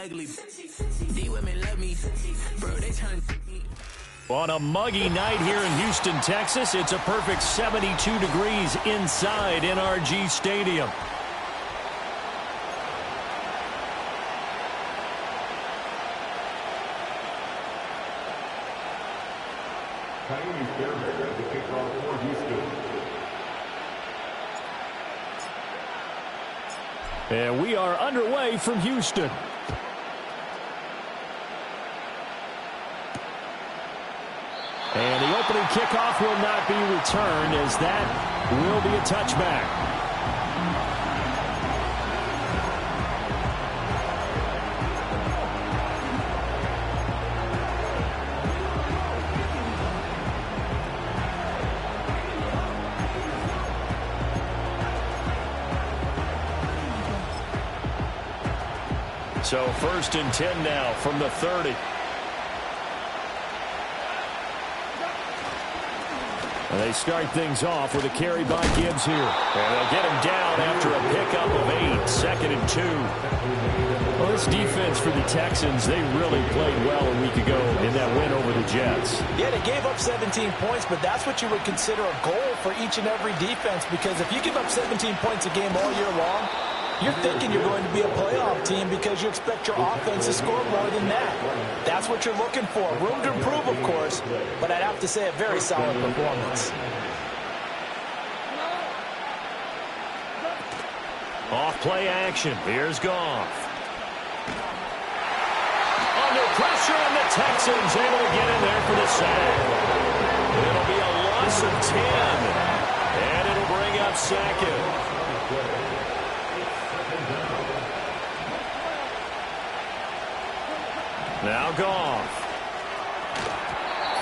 ugly. These women love me. Bro, they turn me. On a muggy night here in Houston, Texas, it's a perfect 72 degrees inside NRG Stadium. And we are underway from Houston. And the opening kickoff will not be returned, as that will be a touchback. So 1st and 10 now from the 30. And they start things off with a carry by Gibbs here. And they'll get him down after a pickup of 8, 2nd and 2. Well, this defense for the Texans, they really played well a week ago in that win over the Jets. Yeah, they gave up 17 points, but that's what you would consider a goal for each and every defense, because if you give up 17 points a game all year long, you're thinking you're going to be a playoff team because you expect your offense to score more than that. That's what you're looking for. Room to improve, of course, but I'd have to say a very solid performance. Off-play action. Here's Goff. Under pressure, and the Texans able to get in there for the sack. It'll be a loss of 10, and it'll bring up 2nd. Now Goff.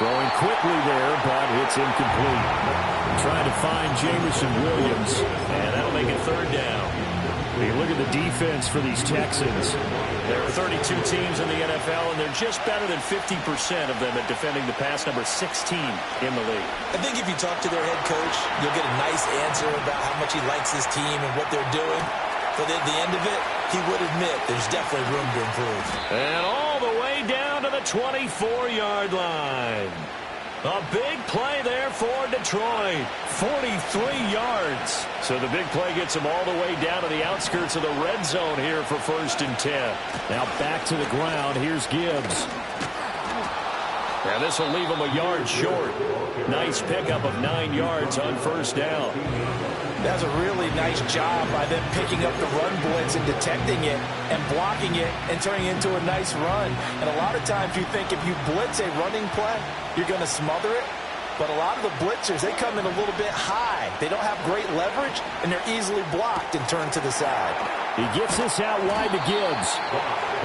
Throwing quickly there, but it's incomplete. Trying to find Jameson Williams, and that'll make it 3rd down. You look at the defense for these Texans. There are 32 teams in the NFL, and they're just better than 50% of them at defending the pass, number 16 in the league. I think if you talk to their head coach, you'll get a nice answer about how much he likes his team and what they're doing. But at the end of it, he would admit there's definitely room to improve. And all the way down to the 24-yard line. A big play there for Detroit. 43 yards. So the big play gets them all the way down to the outskirts of the red zone here for 1st and 10. Now back to the ground. Here's Gibbs. And this will leave him a yard short. Nice pickup of 9 yards on 1st down. That's a really nice job by them picking up the run blitz and detecting it and blocking it and turning it into a nice run. And a lot of times you think if you blitz a running play, you're going to smother it. But a lot of the blitzers, they come in a little bit high. They don't have great leverage, and they're easily blocked and turned to the side. He gets this out wide to Gibbs.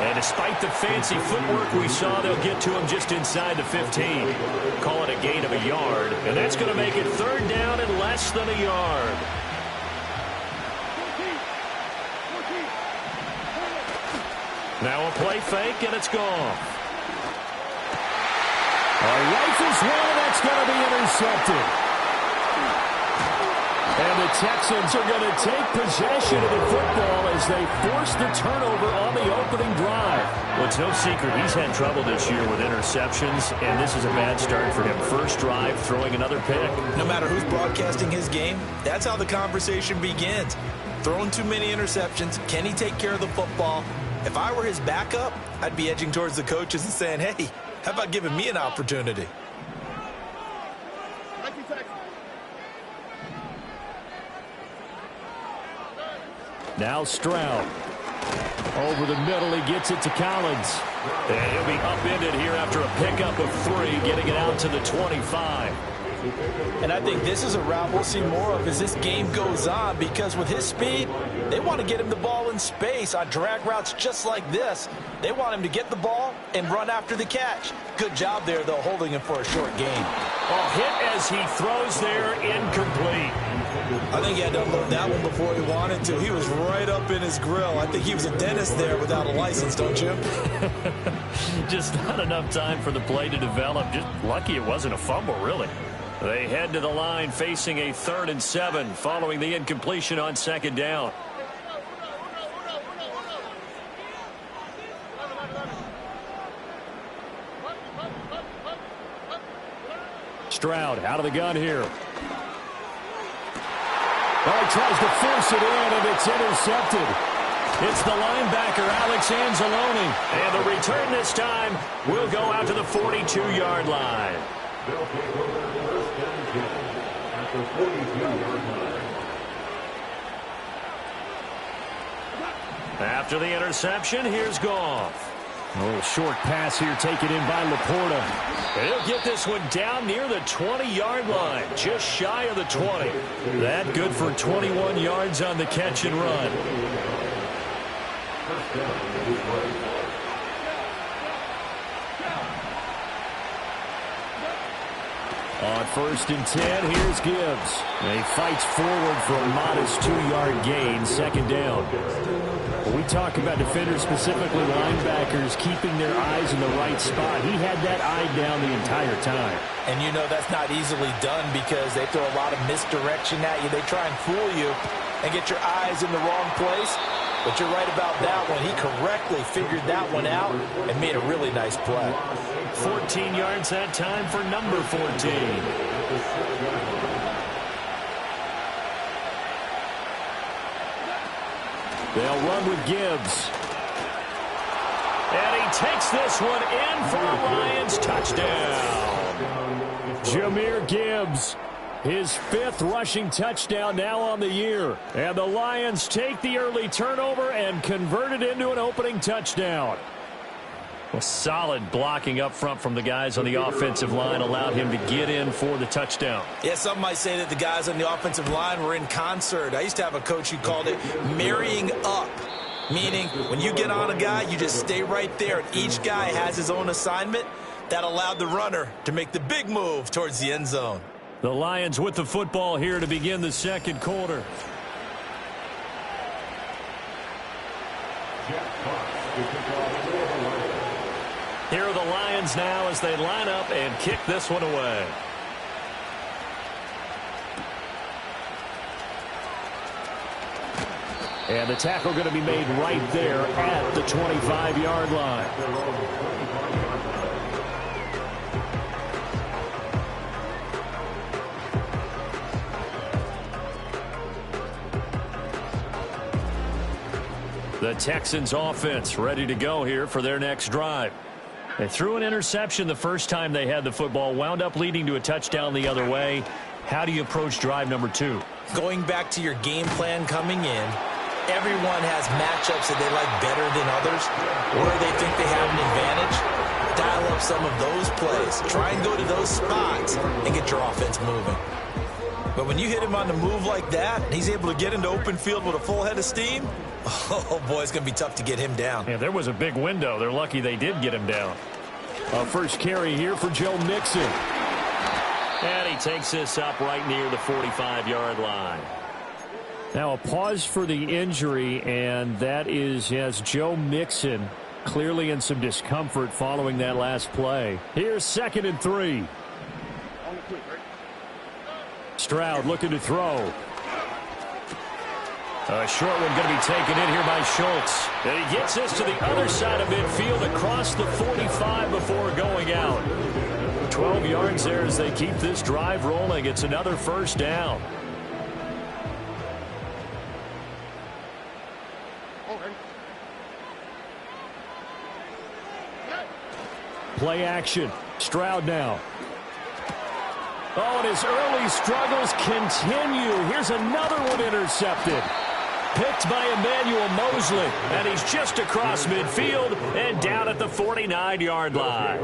And despite the fancy footwork we saw, they'll get to him just inside the 15. Call it a gain of a yard. And that's going to make it 3rd down and less than a yard. Now a play fake, and it's gone. Rifles one, that's going to be intercepted. And the Texans are going to take possession of the football as they force the turnover on the opening drive. Well, it's no secret he's had trouble this year with interceptions, and this is a bad start for him. First drive, throwing another pick. No matter who's broadcasting his game, that's how the conversation begins. Throwing too many interceptions, can he take care of the football? If I were his backup, I'd be edging towards the coaches and saying, hey, how about giving me an opportunity? Now Stroud. Over the middle, he gets it to Collins. And he'll be upended here after a pickup of 3, getting it out to the 25. And I think this is a route we'll see more of as this game goes on, because with his speed, they want to get him the ball in space on drag routes just like this. They want him to get the ball and run after the catch. Good job there, though, holding him for a short gain. A hit as he throws there, incomplete. I think he had to unload that one before he wanted to. He was right up in his grill. I think he was a dentist there without a license, don't you? Just not enough time for the play to develop. Just lucky it wasn't a fumble, really. They head to the line facing a 3rd and 7 following the incompletion on 2nd down. Stroud out of the gun here. Oh, he tries to force it in, and it's intercepted. It's the linebacker, Alex Anzalone. And the return this time will go out to the 42-yard line. After the interception, here's Goff. A little short pass here taken in by Laporta. He'll get this one down near the 20-yard line, just shy of the 20. That good for 21 yards on the catch and run. On 1st and 10, here's Gibbs. He fights forward for a modest 2-yard gain, 2nd down. When we talk about defenders, specifically linebackers, keeping their eyes in the right spot, he had that eye down the entire time. And you know that's not easily done because they throw a lot of misdirection at you. They try and fool you and get your eyes in the wrong place. But you're right about that one. He correctly figured that one out and made a really nice play. 14 yards that time for number 14. They'll run with Gibbs. And he takes this one in for a Lions touchdown. Jahmyr Gibbs, his 5th rushing touchdown now on the year. And the Lions take the early turnover and convert it into an opening touchdown. Well, solid blocking up front from the guys on the offensive line allowed him to get in for the touchdown. Yeah, some might say that the guys on the offensive line were in concert. I used to have a coach who called it marrying up, meaning when you get on a guy, you just stay right there, and each guy has his own assignment. That allowed the runner to make the big move towards the end zone. The Lions with the football here to begin the 2nd quarter. Here are the Lions now as they line up and kick this one away. And the tackle going to be made right there at the 25-yard line. The Texans offense ready to go here for their next drive. They threw an interception the first time they had the football, wound up leading to a touchdown the other way. How do you approach drive number 2? Going back to your game plan coming in, everyone has matchups that they like better than others, where they think they have an advantage. Dial up some of those plays. Try and go to those spots and get your offense moving. But when you hit him on the move like that, and he's able to get into open field with a full head of steam, oh, boy, it's going to be tough to get him down. Yeah, there was a big window. They're lucky they did get him down. First carry here for Joe Mixon. And he takes this up right near the 45-yard line. Now a pause for the injury, and that is, yes, Joe Mixon clearly in some discomfort following that last play. Here's 2nd and 3. Stroud looking to throw. A short one going to be taken in here by Schultz. And he gets this to the other side of midfield across the 45 before going out. 12 yards there as they keep this drive rolling. It's another 1st down. Play action. Stroud now. Oh, and his early struggles continue. Here's another one intercepted. Picked by Emmanuel Mosley. And he's just across midfield and down at the 49-yard line.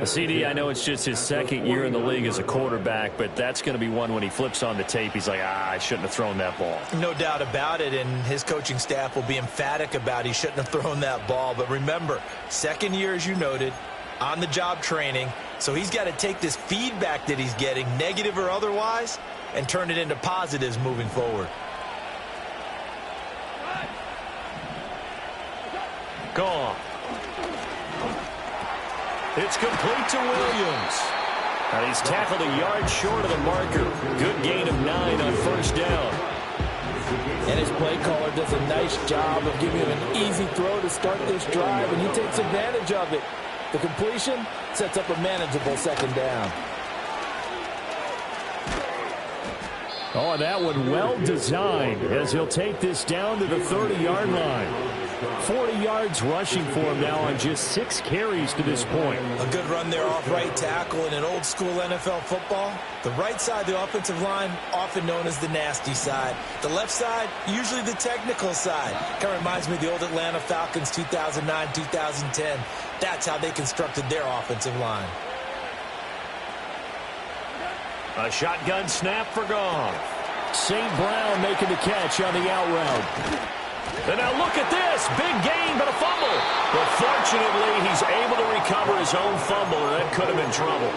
CD, I know it's just his 2nd year in the league as a quarterback, but that's going to be one when he flips on the tape. He's like, I shouldn't have thrown that ball. No doubt about it, and his coaching staff will be emphatic about he shouldn't have thrown that ball. But remember, 2nd year, as you noted, on-the-job training. So he's got to take this feedback that he's getting, negative or otherwise, and turn it into positives moving forward. Gone. It's complete to Williams. And he's tackled a yard short of the marker. Good gain of 9 on 1st down. And his play caller does a nice job of giving him an easy throw to start this drive, and he takes advantage of it. The completion sets up a manageable 2nd down. Oh, that one well designed as he'll take this down to the 30-yard line. 40 yards rushing for him now on just 6 carries to this point. A good run there off right tackle in an old school NFL football. The right side of the offensive line, often known as the nasty side. The left side, usually the technical side. Kind of reminds me of the old Atlanta Falcons 2009-2010. That's how they constructed their offensive line. A shotgun snap for Goff. St. Brown making the catch on the out route. And now look at this. Big gain, but a fumble. But fortunately, he's able to recover his own fumble, or that could have been trouble.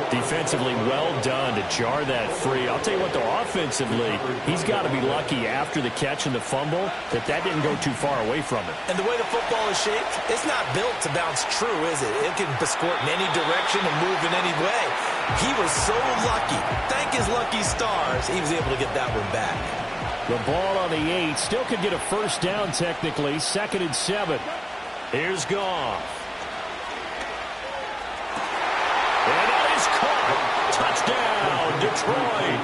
Defensively, well done to jar that free. I'll tell you what, though, offensively, he's got to be lucky after the catch and the fumble that didn't go too far away from him. And the way the football is shaped, it's not built to bounce true, is it? It can squirt in any direction and move in any way. He was so lucky. Thank his lucky stars, he was able to get that one back. The ball on the 8. Still could get a first down technically. 2nd and 7. Here's Goff. And that is caught. Touchdown, Detroit.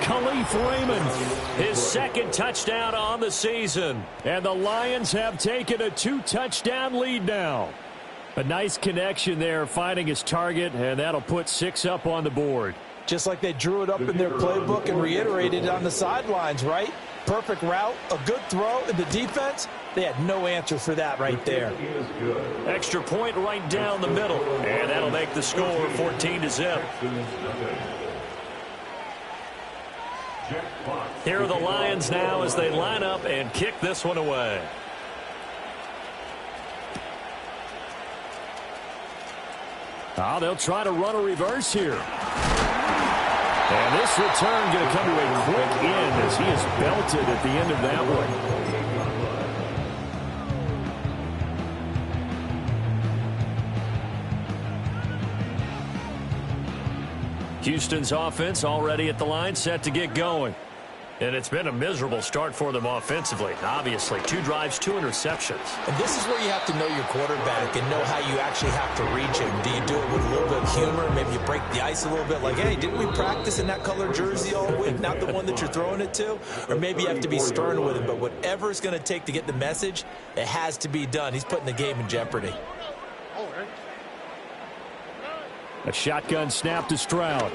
Khalif Raymond, his 2nd touchdown on the season. And the Lions have taken a 2-touchdown lead now. A nice connection there, finding his target, and that'll put 6 up on the board. Just like they drew it up in their playbook and reiterated it on the sidelines, right? Perfect route, a good throw, and the defense, they had no answer for that right there. Extra point right down the middle, and that'll make the score 14-0. Here are the Lions now as they line up and kick this one away. Oh, they'll try to run a reverse here. And this return going to come to a quick end as he is belted at the end of that one. Houston's offense already at the line, set to get going. And it's been a miserable start for them offensively. Obviously, 2 drives, 2 interceptions. And this is where you have to know your quarterback and know how you actually have to reach him. Do you do it with a little bit of humor? Maybe you break the ice a little bit like, hey, didn't we practice in that color jersey all week? Not the one that you're throwing it to? Or maybe you have to be stern with him. But whatever it's going to take to get the message, it has to be done. He's putting the game in jeopardy. A shotgun snap to Stroud.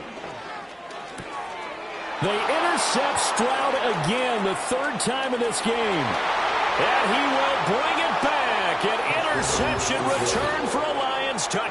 They intercept Stroud again, the 3rd time in this game. And he will bring it back. An interception return for a Lions touchdown.